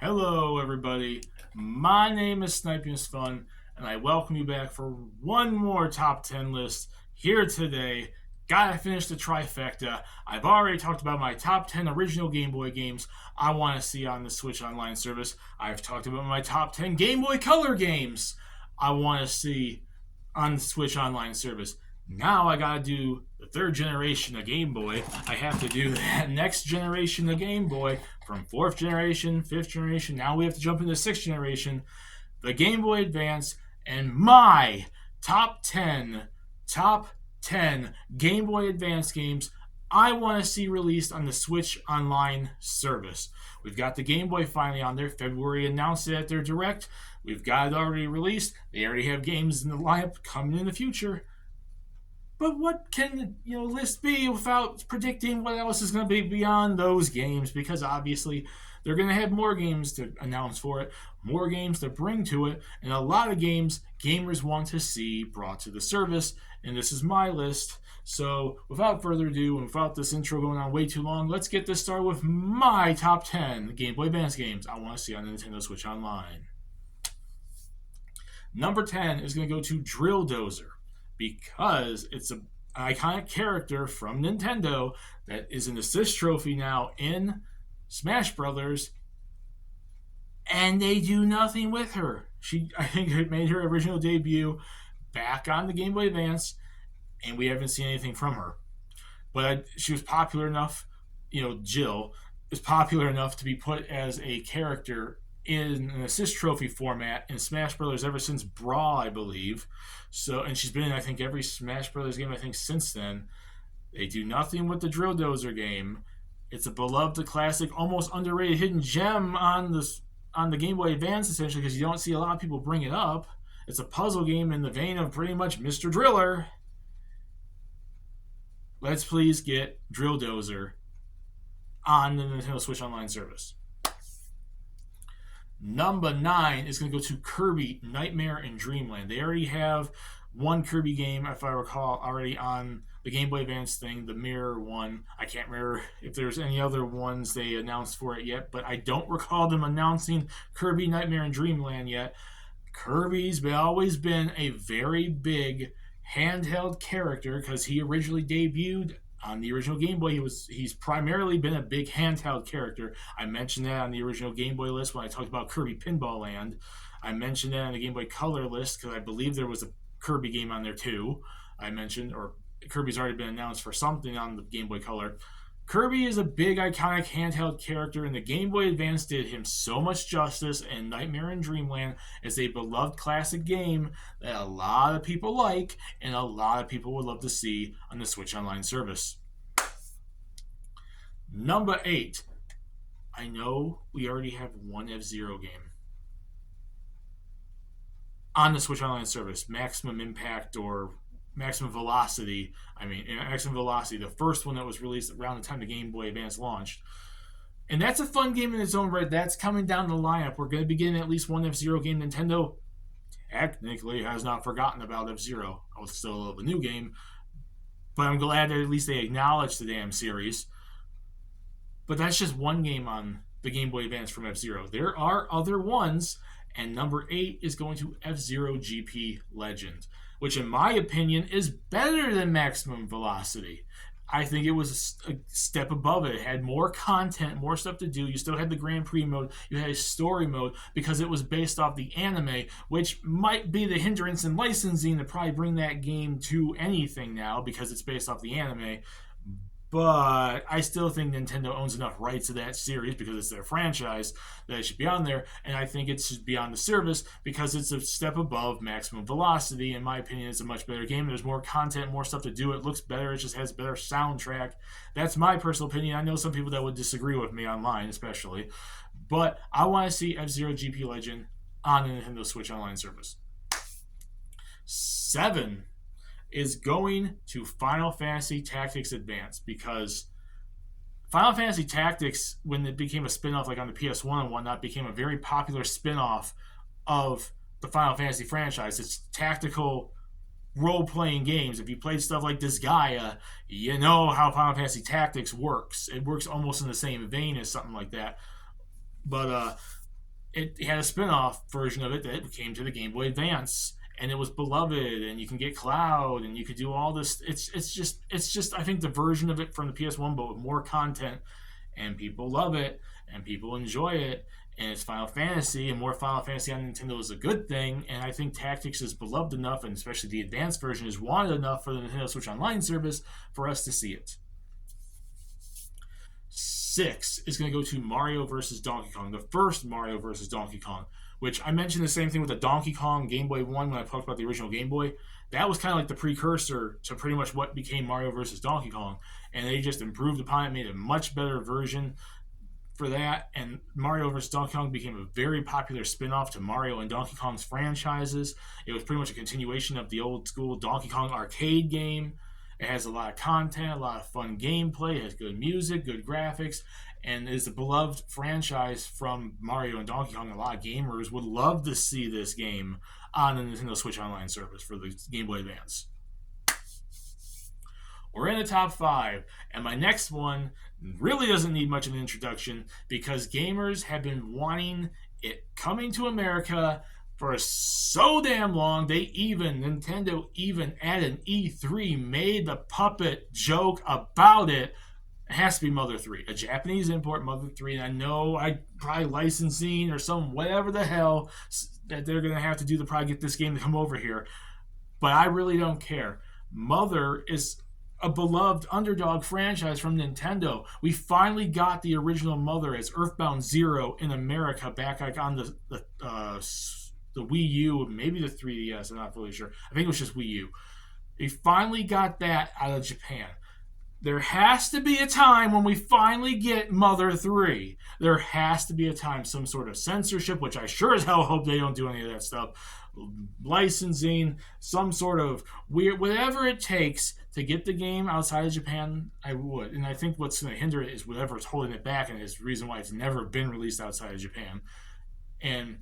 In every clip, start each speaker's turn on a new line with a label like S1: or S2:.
S1: Hello, everybody. My name is Sniping's Fun, and I welcome you back for one more top 10 list here today. Gotta finish the trifecta. I've already talked about my top 10 original Game Boy games I want to see on the Switch Online service. I've talked about my top 10 Game Boy Color games I want to see on the Switch Online service. Now I gotta do the third generation of Game Boy. I have to do that next generation of Game Boy from fourth generation, fifth generation. Now we have to jump into sixth generation, the Game Boy Advance, and my top 10 Game Boy Advance games I want to see released on the Switch Online service. We've got the Game Boy finally on there. February announced it at their Direct. We've got it already released. They already have games in the lineup coming in the future. But what can list be without predicting what else is going to be beyond those games? Because obviously they're going to have more games to announce for it, more games to bring to it, and a lot of games gamers want to see brought to the service. And this is my list. So without further ado, and without this intro going on way too long, let's get this started with my top 10 Game Boy Advance games I want to see on Nintendo Switch Online. Number 10 is going to go to Drill Dozer, because it's an iconic character from Nintendo that is an assist trophy now in Smash Brothers, and they do nothing with her. I think, it made her original debut back on the Game Boy Advance, and we haven't seen anything from her. But she was popular enough, Jill is popular enough to be put as a character in an assist trophy format in Smash Brothers ever since Brawl, I believe. So, and she's been in, I think, every Smash Brothers game, I think, since then. They do nothing with the Drill Dozer game. It's a beloved classic, almost underrated hidden gem on the Game Boy Advance, essentially, because you don't see a lot of people bring it up. It's a puzzle game in the vein of pretty much Mr. Driller. Let's please get Drill Dozer on the Nintendo Switch Online service. Number 9 is going to go to Kirby Nightmare in Dreamland. They already have one Kirby game, if I recall, already on the Game Boy Advance thing, the Mirror one. I can't remember if there's any other ones they announced for it yet, but I don't recall them announcing Kirby Nightmare in Dreamland yet. Kirby's always been a very big handheld character because he originally debuted on the original Game Boy. He's primarily been a big handheld character. I mentioned that on the original Game Boy list when I talked about Kirby Pinball Land. I mentioned that on the Game Boy Color list because I believe there was a Kirby game on there too. I mentioned, or Kirby's already been announced for something on the Game Boy Color. Kirby is a big iconic handheld character, and the Game Boy Advance did him so much justice, and Nightmare in Dreamland is a beloved classic game that a lot of people like and a lot of people would love to see on the Switch Online service. Number 8. I know we already have one FZero game on the Switch Online service, Maximum Impact or Maximum Velocity. Maximum Velocity, the first one that was released around the time the Game Boy Advance launched. And that's a fun game in its own right. That's coming down the lineup. We're going to be getting at least one FZero game. Nintendo technically has not forgotten about FZero. I was still a new game, but I'm glad that at least they acknowledged the damn series. But that's just one game on the Game Boy Advance from FZero. There are other ones, and number 8 is going to FZero GP Legend, which in my opinion is better than Maximum Velocity. I think it was a step above it. It had more content, more stuff to do. You still had the Grand Prix mode. You had a story mode because it was based off the anime, which might be the hindrance in licensing to probably bring that game to anything now because it's based off the anime. But I still think Nintendo owns enough rights to that series because it's their franchise that it should be on there. And I think it should be on the service because it's a step above Maximum Velocity. In my opinion, it's a much better game. There's more content, more stuff to do. It looks better. It just has better soundtrack. That's my personal opinion. I know some people that would disagree with me online, especially. But I want to see FZero GP Legend on the Nintendo Switch Online service. 7 is going to Final Fantasy Tactics Advance, because Final Fantasy Tactics, when it became a spin-off like on the PS1 and whatnot, became a very popular spin-off of the Final Fantasy franchise. It's tactical role-playing games. If you played stuff like Disgaea, you know how Final Fantasy Tactics works. It works almost in the same vein as something like that. But it had a spin-off version of it that came to the Game Boy Advance, and it was beloved, and you can get Cloud, and you could do all this. It's just I think the version of it from the PS1, but with more content, and people love it, and people enjoy it, and it's Final Fantasy, and more Final Fantasy on Nintendo is a good thing, and I think Tactics is beloved enough, and especially the advanced version is wanted enough for the Nintendo Switch Online service for us to see it. 6 is going to go to Mario vs. Donkey Kong, the first Mario vs. Donkey Kong, which I mentioned the same thing with the Donkey Kong Game Boy 1 when I talked about the original Game Boy. That was kind of like the precursor to pretty much what became Mario vs. Donkey Kong, and they just improved upon it, made a much better version for that, and Mario vs. Donkey Kong became a very popular spin-off to Mario and Donkey Kong's franchises. It was pretty much a continuation of the old school Donkey Kong arcade game. It has a lot of content, a lot of fun gameplay, it has good music, good graphics, and is a beloved franchise from Mario and Donkey Kong. A lot of gamers would love to see this game on the Nintendo Switch Online service for the Game Boy Advance. We're in the top 5, and my next one really doesn't need much of an introduction because gamers have been wanting it coming to America for so damn long. Nintendo even at an E3 made the puppet joke about it. It has to be Mother 3, a Japanese import Mother 3, and I know I probably licensing or some whatever the hell that they're gonna have to do to probably get this game to come over here, but I really don't care. Mother is a beloved underdog franchise from Nintendo. We finally got the original Mother as Earthbound Zero in America back like on the Wii U, maybe the 3DS, I'm not really sure. I think it was just Wii U. We finally got that out of Japan. There has to be a time when we finally get Mother 3. There has to be a time, some sort of censorship, which I sure as hell hope they don't do any of that stuff. Licensing, some sort of weird, whatever it takes to get the game outside of Japan, I would. And I think what's going to hinder it is whatever's holding it back, and is the reason why it's never been released outside of Japan. And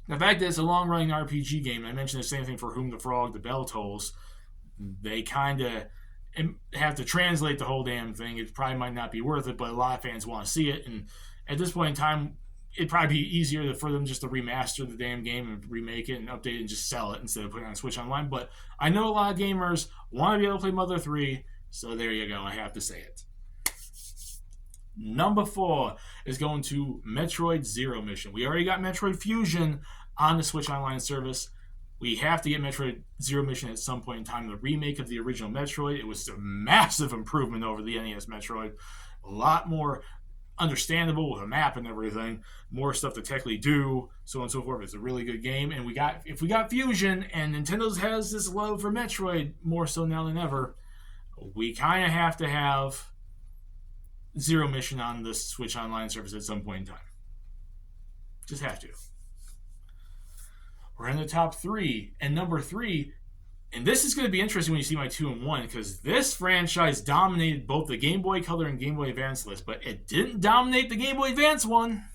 S1: the fact that it's a long-running RPG game, I mentioned the same thing for Whom the Frog, the Bell Tolls, they kind of have to translate the whole damn thing. It probably might not be worth it, but a lot of fans want to see it. And at this point in time, it'd probably be easier for them just to remaster the damn game and remake it and update it and just sell it instead of putting it on Switch Online. But I know a lot of gamers want to be able to play Mother 3, so there you go. I have to say it. Number 4 is going to Metroid Zero Mission. We already got Metroid Fusion on the Switch Online service. We have to get Metroid Zero Mission at some point in time. The remake of the original Metroid, it was a massive improvement over the NES Metroid. A lot more understandable with a map and everything. More stuff to technically do, so on and so forth. It's a really good game. And if we got Fusion, and Nintendo has this love for Metroid more so now than ever, we kind of have to have Zero Mission on the Switch Online service at some point in time. Just have to. We're in the top 3, and number 3, and this is going to be interesting when you see my 2 and 1, because this franchise dominated both the Game Boy Color and Game Boy Advance list, but it didn't dominate the Game Boy Advance one.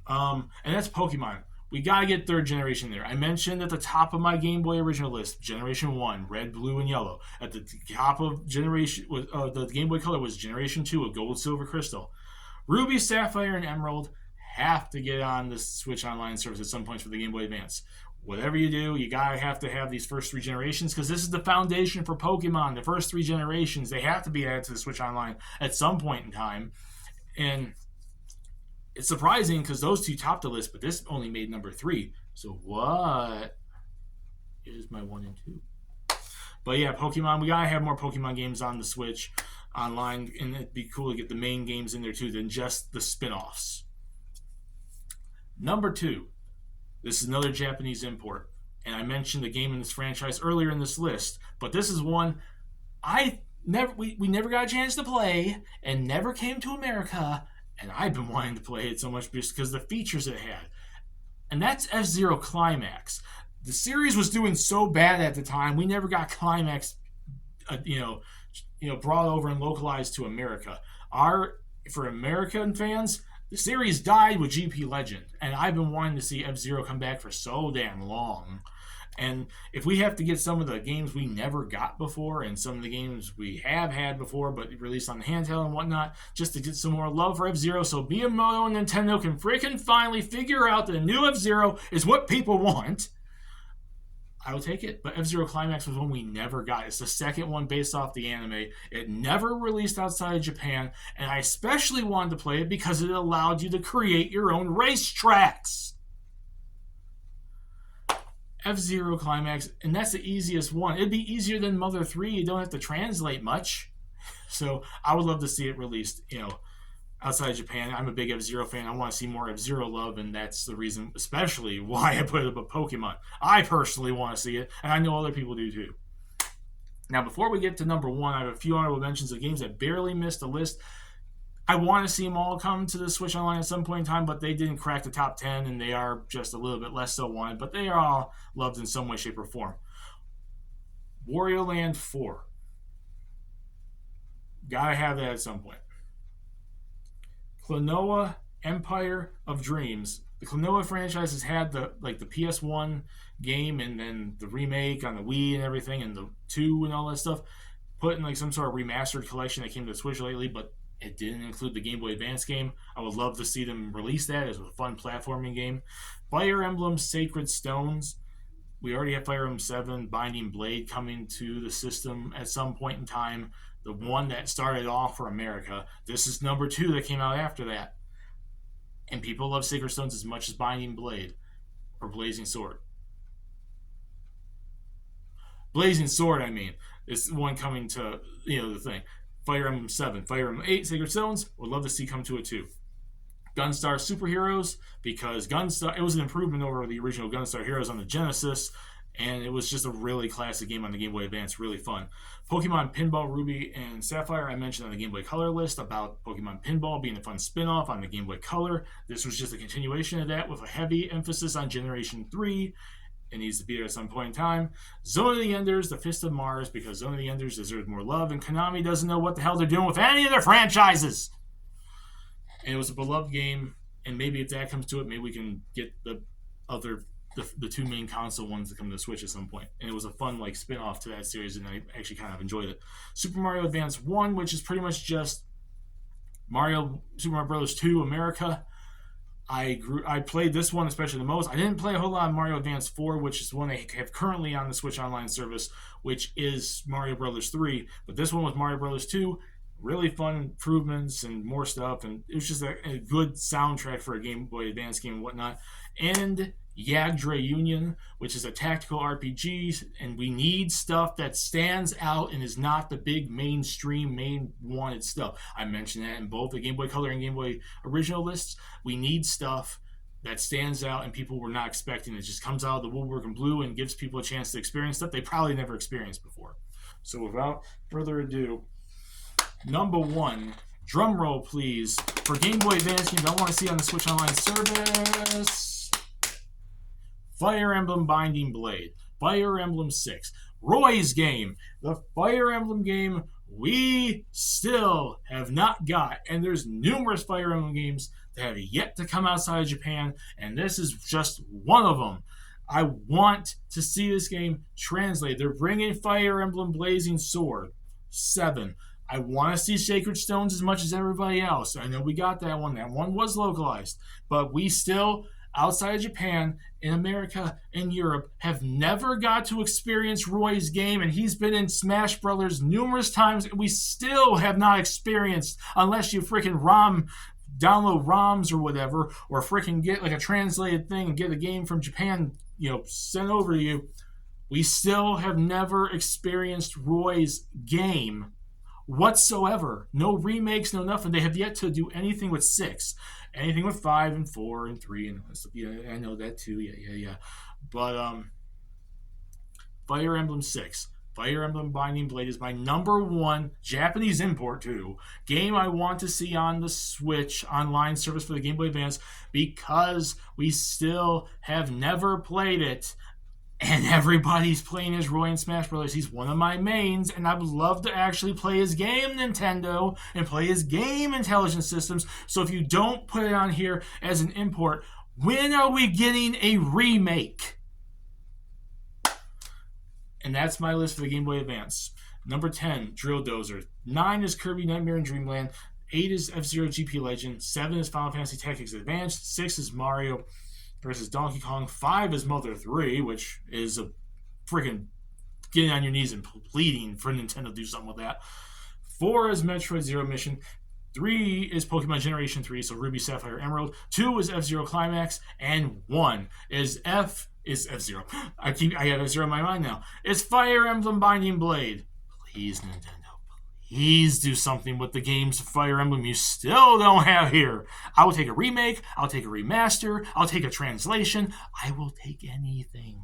S1: And that's Pokemon. We got to get 3rd generation there. I mentioned at the top of my Game Boy original list, Generation 1, Red, Blue, and Yellow. At the top of Generation, the Game Boy Color was Generation 2 of Gold, Silver, Crystal. Ruby, Sapphire, and Emerald have to get on the Switch Online service at some point for the Game Boy Advance. Whatever you do, you gotta have to have these first 3 generations, because this is the foundation for Pokemon. The first 3 generations, they have to be added to the Switch Online at some point in time. And it's surprising because those 2 topped the list, but this only made number 3. So what is my 1 and 2? But yeah, Pokemon, we gotta have more Pokemon games on the Switch Online, and it'd be cool to get the main games in there too than just the spin-offs. Number 2, this is another Japanese import, and I mentioned the game in this franchise earlier in this list, but this is one we never got a chance to play and never came to America, and I've been wanting to play it so much because of the features it had, and that's FZero Climax. The series was doing so bad at the time, we never got Climax, brought over and localized to America. For American fans, the series died with GP Legend, and I've been wanting to see FZero come back for so damn long. And if we have to get some of the games we never got before and some of the games we have had before but released on the handheld and whatnot, just to get some more love for F-Zero, so Miyamoto and Nintendo can freaking finally figure out that a new F-Zero is what people want, I will take it. But F-Zero Climax was one we never got. It's the second one based off the anime. It never released outside of Japan, and I especially wanted to play it because it allowed you to create your own racetracks. F-Zero Climax, and that's the easiest one. It'd be easier than Mother 3. You don't have to translate much. So I would love to see it released, outside of Japan. I'm a big F-Zero fan. I want to see more F-Zero love, and that's the reason, especially, why I put it above Pokemon. I personally want to see it, and I know other people do too. Now, before we get to number one, I have a few honorable mentions of games that barely missed the list. I want to see them all come to the Switch Online at some point in time, but they didn't crack the top 10, and they are just a little bit less so wanted, but they are all loved in some way, shape, or form. Wario Land 4. Gotta have that at some point. Klonoa Empire of Dreams. The Klonoa franchise has had the PS1 game and then the remake on the Wii and everything and the 2 and all that stuff put in some sort of remastered collection that came to the Switch lately, but it didn't include the Game Boy Advance game. I would love to see them release that as a fun platforming game. Fire Emblem Sacred Stones. We already have Fire Emblem 7 Binding Blade coming to the system at some point in time. The one that started off for America. This is number 2 that came out after that. And people love Sacred Stones as much as Binding Blade or Blazing Sword. Blazing Sword, is one coming to, the thing. Fire Emblem 7, Fire Emblem 8, Sacred Stones, would love to see come to it too. Gunstar Super Heroes, because it was an improvement over the original Gunstar Heroes on the Genesis, and it was just a really classic game on the Game Boy Advance, really fun. Pokemon Pinball Ruby and Sapphire, I mentioned on the Game Boy Color list about Pokemon Pinball being a fun spin-off on the Game Boy Color. This was just a continuation of that with a heavy emphasis on Generation 3. It needs to be there at some point in time. Zone of the Enders, The Fist of Mars, because Zone of the Enders deserves more love, and Konami doesn't know what the hell they're doing with any of their franchises. And it was a beloved game, and maybe if that comes to it, maybe we can get the 2 main console ones to come to the Switch at some point. And it was a fun spin-off to that series, and I actually kind of enjoyed it. Super Mario Advance 1, which is pretty much just Super Mario Bros. 2 America. I played this one especially the most. I didn't play a whole lot of Mario Advance 4, which is one they have currently on the Switch Online service, which is Mario Bros. 3. But this one was Mario Bros. 2. Really fun improvements and more stuff, and it was just a good soundtrack for a Game Boy Advance game and whatnot. And Yagdra Union, which is a tactical RPG, and we need stuff that stands out and is not the big mainstream, main wanted stuff. I mentioned that in both the Game Boy Color and Game Boy Original lists. We need stuff that stands out and people were not expecting. It just comes out of the woodwork in blue and gives people a chance to experience stuff they probably never experienced before. So without further ado, number 1, drum roll please, for Game Boy Advance games I want to see on the Switch Online service. Fire Emblem Binding Blade, Fire Emblem 6, Roy's game, the Fire Emblem game we still have not got, and there's numerous Fire Emblem games that have yet to come outside of Japan, and this is just one of them. I want to see this game translated. They're bringing Fire Emblem Blazing Sword 7. I want to see Sacred Stones as much as everybody else. I know we got that one. That one was localized, but we still, outside of Japan, in America, in Europe, have never got to experience Roy's game, and he's been in Smash Brothers numerous times, and we still have not experienced, unless you freaking download ROMs or whatever, or freaking get a translated thing and get a game from Japan, sent over to you. We still have never experienced Roy's game whatsoever. No remakes, no nothing. They have yet to do anything with 6. Anything with 5 and 4 and 3 and stuff. Yeah, I know that too. Yeah. But Fire Emblem 6, Fire Emblem Binding Blade is my number 1 Japanese import too game I want to see on the Switch Online service for the Game Boy Advance, because we still have never played it. And everybody's playing as Roy in Smash Brothers. He's one of my mains, and I would love to actually play his game, Nintendo, and play his game, Intelligent Systems. So if you don't put it on here as an import, when are we getting a remake? And that's my list for the Game Boy Advance. Number 10, Drill Dozer. 9 is Kirby Nightmare in Dreamland. 8 is FZero GP Legend. 7 is Final Fantasy Tactics Advanced. 6 is Mario versus Donkey Kong. 5 is Mother 3, which is a freaking getting on your knees and pleading for Nintendo to do something with that. 4 is Metroid Zero Mission. 3 is Pokemon Generation 3, so Ruby, Sapphire, Emerald. 2 is FZero Climax. And 1 is F-Zero. I have F-Zero in my mind now. It's Fire Emblem Binding Blade. Please, Nintendo, please do something with the games of Fire Emblem you still don't have here. I will take a remake. I'll take a remaster. I'll take a translation. I will take anything.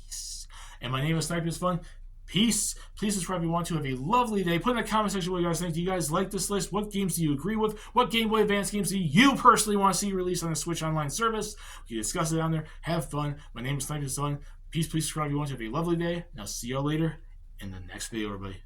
S1: Peace. And my name is Sniper's Fun. Peace. Please subscribe if you want to. Have a lovely day. Put in the comment section what you guys think. Do you guys like this list? What games do you agree with? What Game Boy Advance games do you personally want to see released on the Switch Online service? We can discuss it down there. Have fun. My name is Sniper's Fun. Peace. Please subscribe if you want to. Have a lovely day. And I'll see y'all later in the next video, everybody.